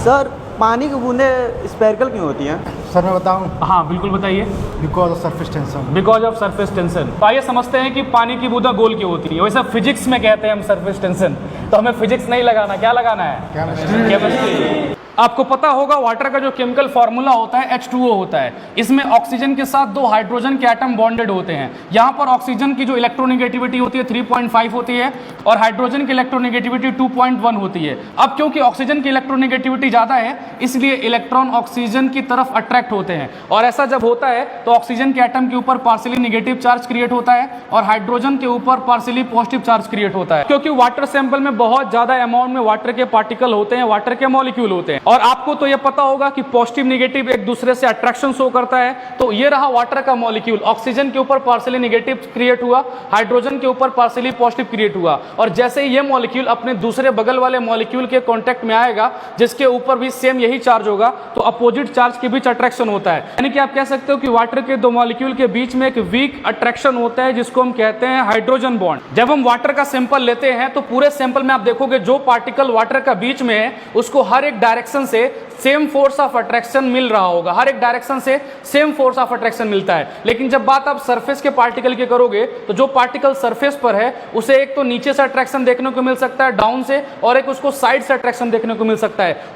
Sir पानी की बूंदें स्पेरिकल क्यों होती हैं? सर मैं बताऊं, हाँ बिल्कुल बताइए। Because of surface tension. Because of surface tension. तो आइए समझते हैं कि पानी की बूंदा गोल क्यों होती है। वैसे फिजिक्स में कहते हैं हम सरफेस टेंशन, तो हमें फिजिक्स नहीं लगाना, क्या लगाना है? केमिस्ट्री। आपको पता होगा वाटर का जो केमिकल फार्मूला होता है H2O होता है। इसमें ऑक्सीजन के साथ 2 हाइड्रोजन के एटम बॉन्डेड होते हैं। यहाँ पर ऑक्सीजन की जो इलेक्ट्रोनेगेटिविटी होती है 3.5 होती है और हाइड्रोजन की इलेक्ट्रोनेगेटिविटी 2.1 होती है। अब क्योंकि ऑक्सीजन की इलेक्ट्रोनेगेटिविटी ज़्यादा है, इसलिए इलेक्ट्रॉन ऑक्सीजन की तरफ अट्रैक्ट होते हैं, और ऐसा जब होता है तो ऑक्सीजन के एटम के ऊपर पार्शियली नेगेटिव चार्ज क्रिएट होता है और हाइड्रोजन के ऊपर पार्शियली पॉजिटिव चार्ज क्रिएट होता है। क्योंकि वाटर सैंपल में बहुत ज़्यादा अमाउंट में वाटर के पार्टिकल होते हैं, वाटर के मॉलिक्यूल होते हैं, और आपको तो यह पता होगा कि पॉजिटिव नेगेटिव एक दूसरे से अट्रैक्शन शो करता है। तो ये रहा वाटर का मॉलिक्यूल, ऑक्सीजन के ऊपर पार्शियली नेगेटिव क्रिएट हुआ, हाइड्रोजन के ऊपर पार्शियली पॉजिटिव क्रिएट हुआ, और जैसे ही ये मॉलिक्यूल अपने दूसरे बगल वाले मॉलिक्यूल के कांटेक्ट में आएगा जिसके ऊपर भी सेम यही चार्ज होगा, तो अपोजिट चार्ज के बीच अट्रैक्शन होता है। यानी कि आप कह सकते हो कि वाटर के 2 मॉलिक्यूल के बीच में एक वीक अट्रैक्शन होता है जिसको हम कहते हैं हाइड्रोजन बॉन्ड। जब हम वाटर का सैंपल लेते हैं तो पूरे सैंपल में आप देखोगे जो पार्टिकल वाटर का बीच में है उसको हर एक डायरेक्शन से सेम फोर्स ऑफ अट्रैक्शन मिल रहा होगा, हर एक डायरेक्शन से सेम फोर्स ऑफ अट्रैक्शन मिलता है। लेकिन जब बात आप सरफेस के पार्टिकल की करोगे तो जो पार्टिकल सरफेस पर है उसे एक तो नीचे से अट्रैक्शन देखने को मिल सकता है डाउन से, और एक उसको साइड से अट्रैक्शन देखने को मिल सकता है।